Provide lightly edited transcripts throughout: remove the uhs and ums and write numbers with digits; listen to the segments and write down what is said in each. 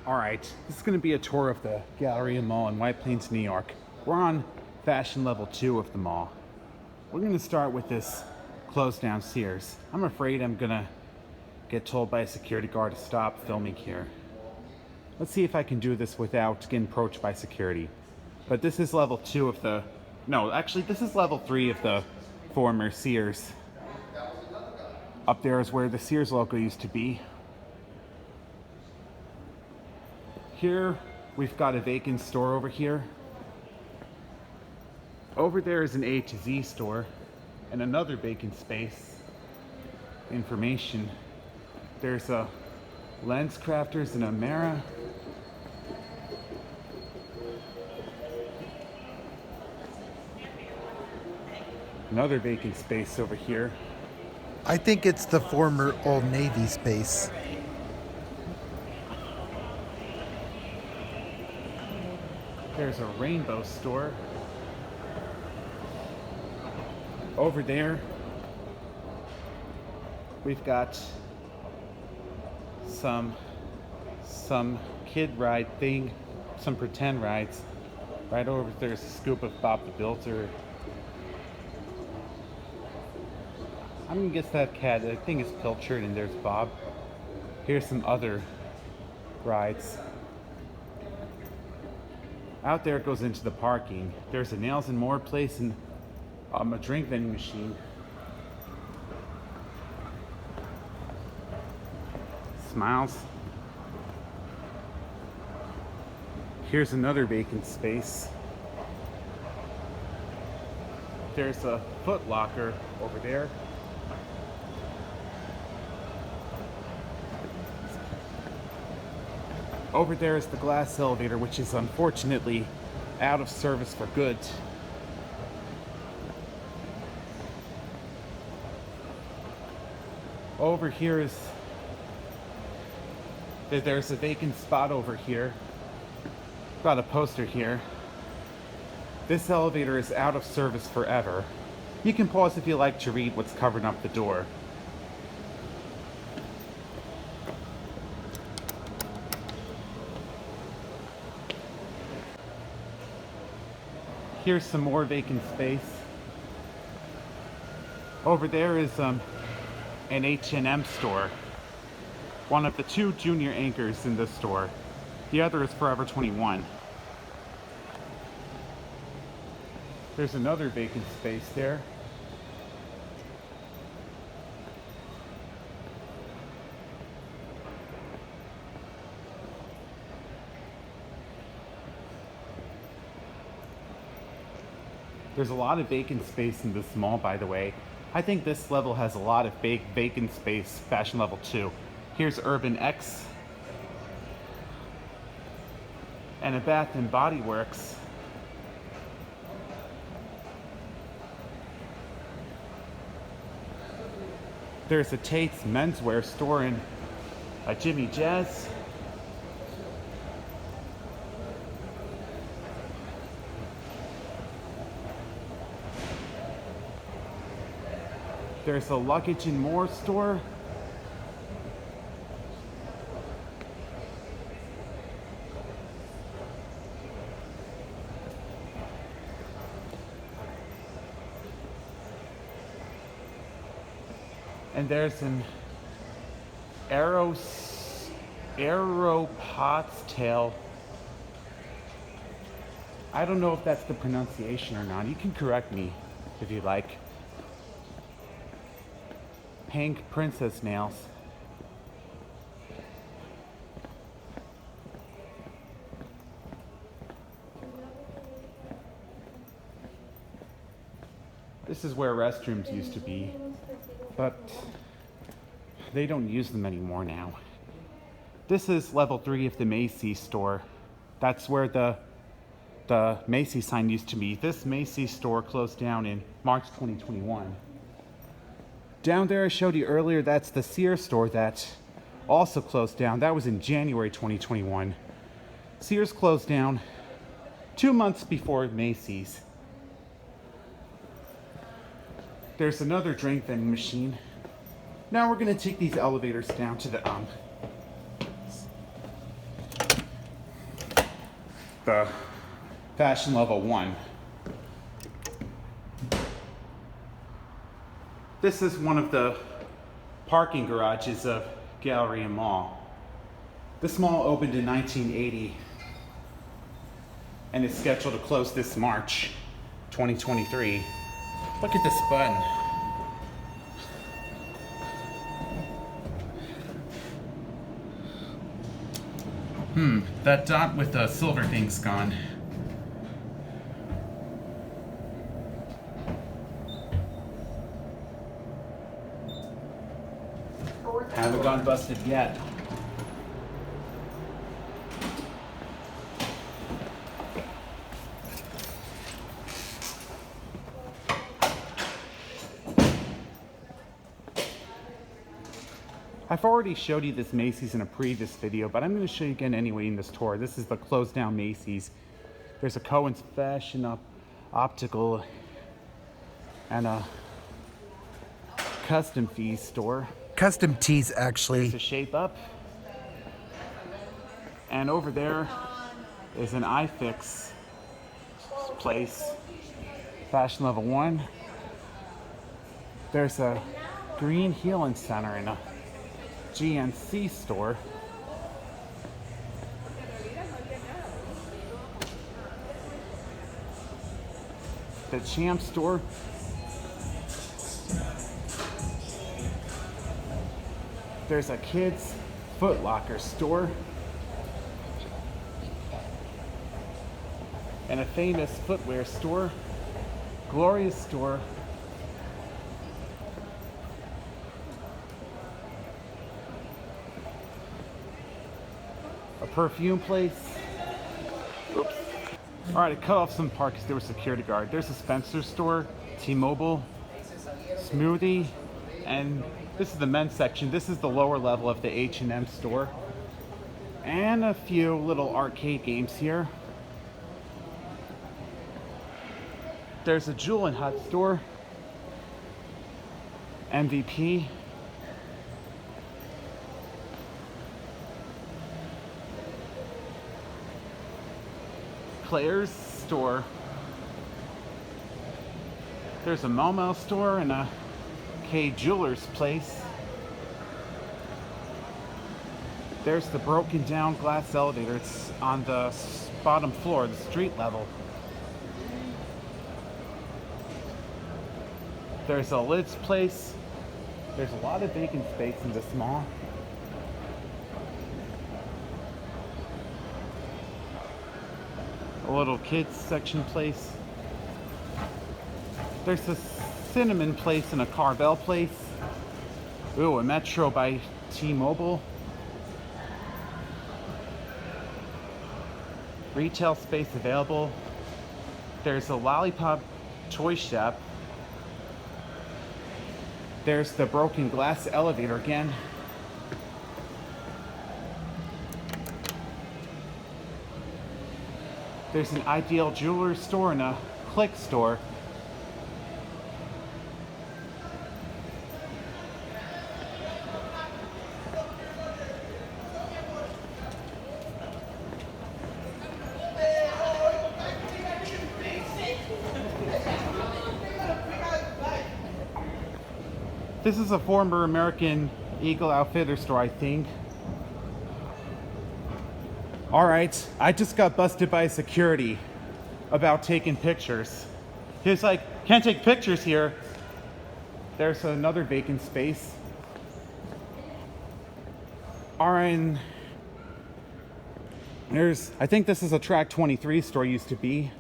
Alright, this is going to be a tour of the Galleria Mall in White Plains, New York. We're on fashion level 2 of the mall. We're going to start with this closed down Sears. I'm afraid I'm going to get told by a security guard to stop filming here. Let's see if I can do this without getting approached by security. But this is level 2 of the... No, actually this is level 3 of the former Sears. Up there is where the Sears logo used to be. Here, we've got a vacant store over here. Over there is an A to Z store and another vacant space. Information. There's a Lens Crafters and a Mara. Another vacant space over here. I think it's the former Old Navy space. There's a Rainbow store. Over there, we've got some kid ride thing, some pretend rides. Right over there's a scoop of Bob the Builder. I'm gonna guess that cat, I think it's Pilchard, and there's Bob. Here's some other rides. Out there it goes into the parking. There's a Nails and More place and a drink vending machine. Smiles. Here's another vacant space. There's a Foot Locker over there. Over there is the glass elevator, which is unfortunately out of service for good. Over here is... There's a vacant spot over here. Got a poster here. This elevator is out of service forever. You can pause if you like to read what's covering up the door. Here's some more vacant space. Over there is an H&M store. One of the two junior anchors in this store. The other is Forever 21. There's another vacant space there. There's a lot of vacant space in this mall, by the way. I think this level has a lot of vacant space, fashion level 2. Here's Urban X. And a Bath and Body Works. There's a Tate's menswear store and a Jimmy Jazz. There's a Luggage and More store. And there's an Pot's Tail. I don't know if that's the pronunciation or not. You can correct me if you like. Pink Princess Nails. This is where restrooms used to be, but they don't use them anymore now. This is level 3 of the Macy store. That's where the Macy sign used to be. This Macy store closed down in March 2021. Down there I showed you earlier, that's the Sears store that also closed down. That was in January 2021. Sears closed down 2 months before Macy's. There's another drink vending machine. Now we're gonna take these elevators down to the the fashion level 1. This is one of the parking garages of Galleria Mall. This mall opened in 1980 and is scheduled to close this March 2023. Look at this button. That dot with the silver thing's gone. Haven't gone busted yet. I've already showed you this Macy's in a previous video, but I'm going to show you again anyway in this tour. This is the closed down Macy's. There's a Cohen's Fashion Optical and a Custom Fees store. Custom tees, actually. There's a Shape Up. And over there is an iFix place, fashion level 1. There's a Green Healing Center and a GNC store. The Champ store. There's a kids Foot Locker store. And a famous footwear store. Gloria's store. A perfume place. Oops. All right, I cut off some part because there was a security guard. There's a Spencer store, T-Mobile, Smoothie, and this is the men's section. This is the lower level of the H&M store. And a few little arcade games here. There's a Jewel and Hut store, MVP. Claire's store. There's a Momo store and a K Jewelers place. There's the broken down glass elevator. It's on the bottom floor, the street level. There's a Lids place. There's a lot of vacant space in this mall. A little kids section place. There's a Cinnamon place and a Carvel place. Ooh, a Metro by T-Mobile. Retail space available. There's a Lollipop toy shop. There's the broken glass elevator again. There's an Ideal Jewelry store and a Click store. This is a former American Eagle Outfitter store, I think. All right, I just got busted by security about taking pictures. He was like, can't take pictures here. There's another vacant space. All right, and there's, I think this is a Track 23 store used to be.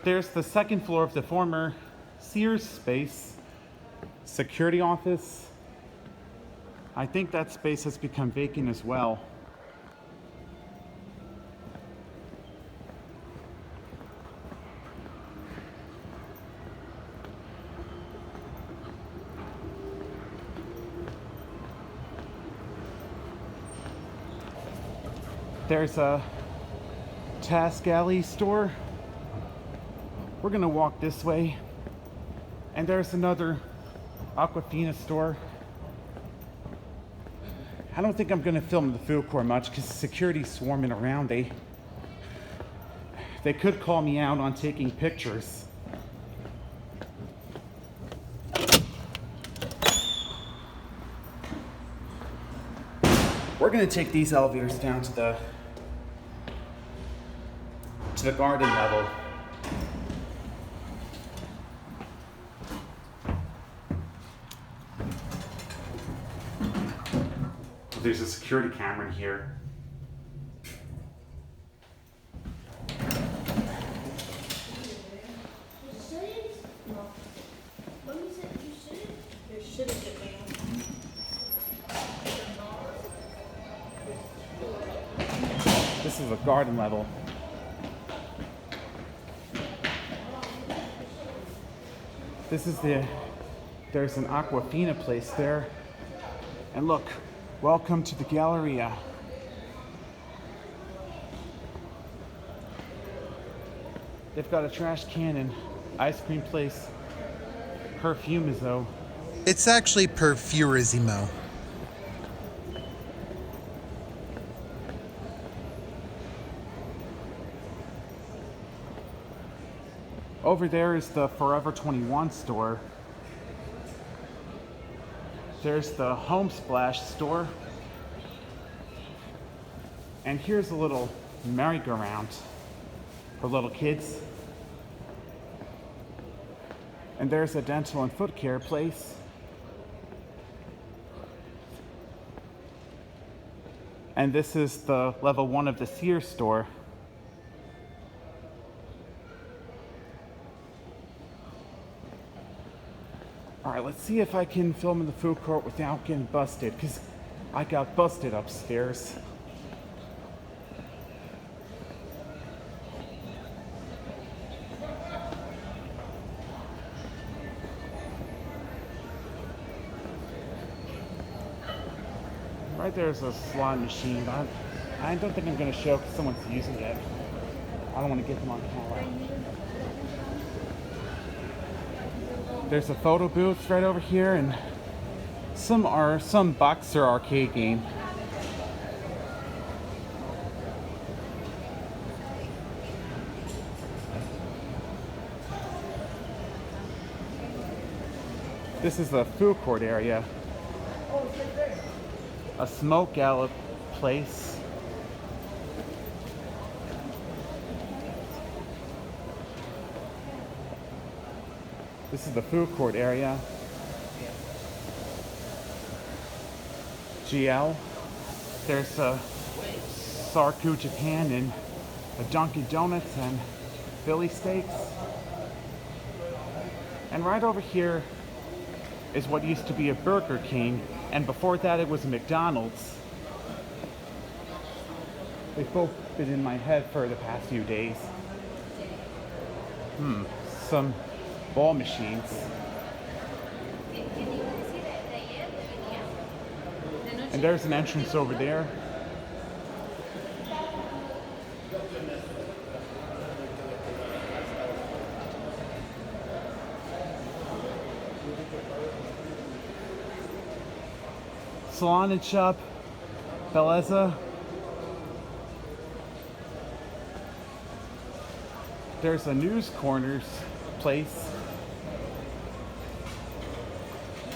There's the second floor of the former Sears space, security office. I think that space has become vacant as well. There's a Task Alley store. We're gonna walk this way. And there's another Aquafina store. I don't think I'm gonna film the food court much because security's swarming around. They could call me out on taking pictures. We're gonna take these elevators down to the garden level. There's a security camera in here. This is the garden level. There's an Aquafina place there. And look, welcome to the Galleria. They've got a trash can and ice cream place. Perfumizzo. It's actually Perfurisimo. Over there is the Forever 21 store. There's the Home Splash store. And here's a little merry-go-round for little kids. And there's a dental and foot care place. And this is the level 1 of the Sears store. Alright, let's see if I can film in the food court without getting busted, because I got busted upstairs. Right there's a slot machine, but I don't think I'm going to show because someone's using it. I don't want to get them on camera. There's a photo booth right over here, and some Boxer arcade game. This is the food court area. A smoke gallop place. This is the food court area. GL. There's a Sarku Japan and a Dunkin' Donuts and Philly Steaks. And right over here is what used to be a Burger King, and before that it was a McDonald's. They've both been in my head for the past few days. Some ball machines. And there's an entrance over there. Salon and shop, Bellezza. There's a News Corners place.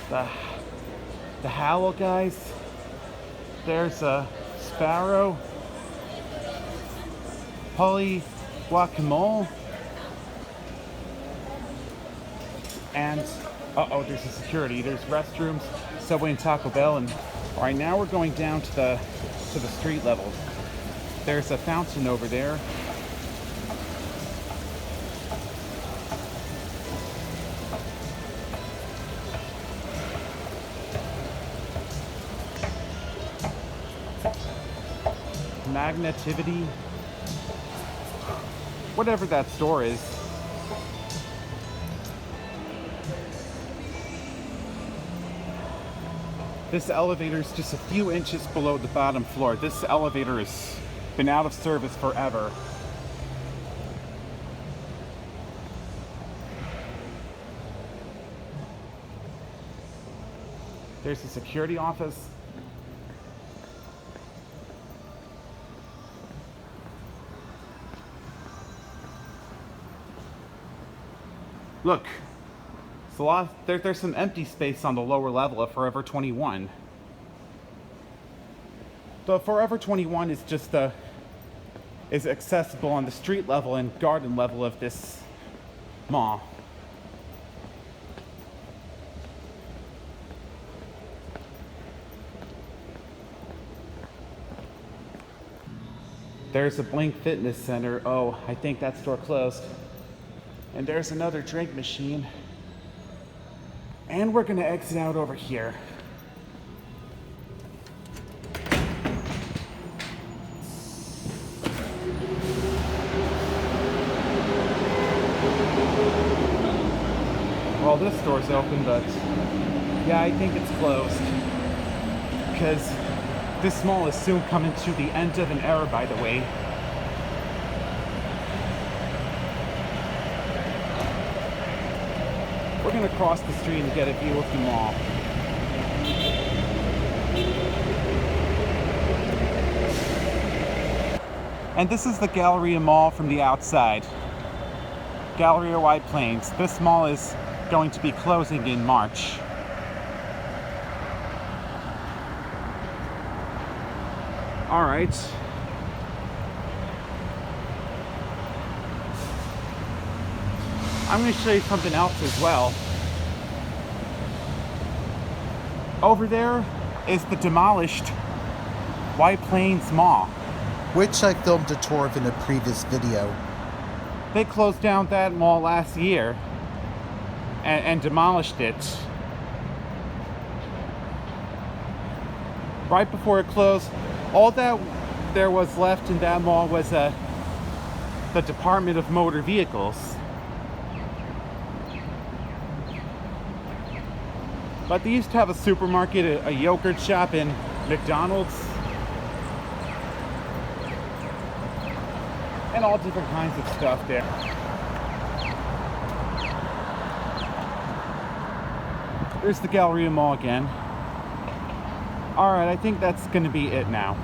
The Howell guys. There's a Sparrow. Polly Guacamole. And there's a security. There's restrooms, Subway and Taco Bell, and right now we're going down to the street level. There's a fountain over there. Magnetivity, whatever that store is. This elevator is just a few inches below the bottom floor. This elevator has been out of service forever. There's a security office. Look, it's a lot. There's some empty space on the lower level of Forever 21. The Forever 21 is just is accessible on the street level and garden level of this mall. There's a Blink Fitness Center. Oh, I think that store closed. And there's another drink machine. And we're gonna exit out over here. Well, this store's open, but yeah, I think it's closed. Because this mall is soon coming to the end of an era, by the way. We're gonna cross the street and get a view of the mall. And this is the Galleria Mall from the outside. Galleria White Plains. This mall is going to be closing in March. All right. I'm going to show you something else as well. Over there is the demolished White Plains Mall, which I filmed a tour of in a previous video. They closed down that mall last year and demolished it. Right before it closed, all that there was left in that mall was the Department of Motor Vehicles. But they used to have a supermarket, a yogurt shop, and McDonald's. And all different kinds of stuff there. There's the Galleria Mall again. Alright, I think that's gonna be it now.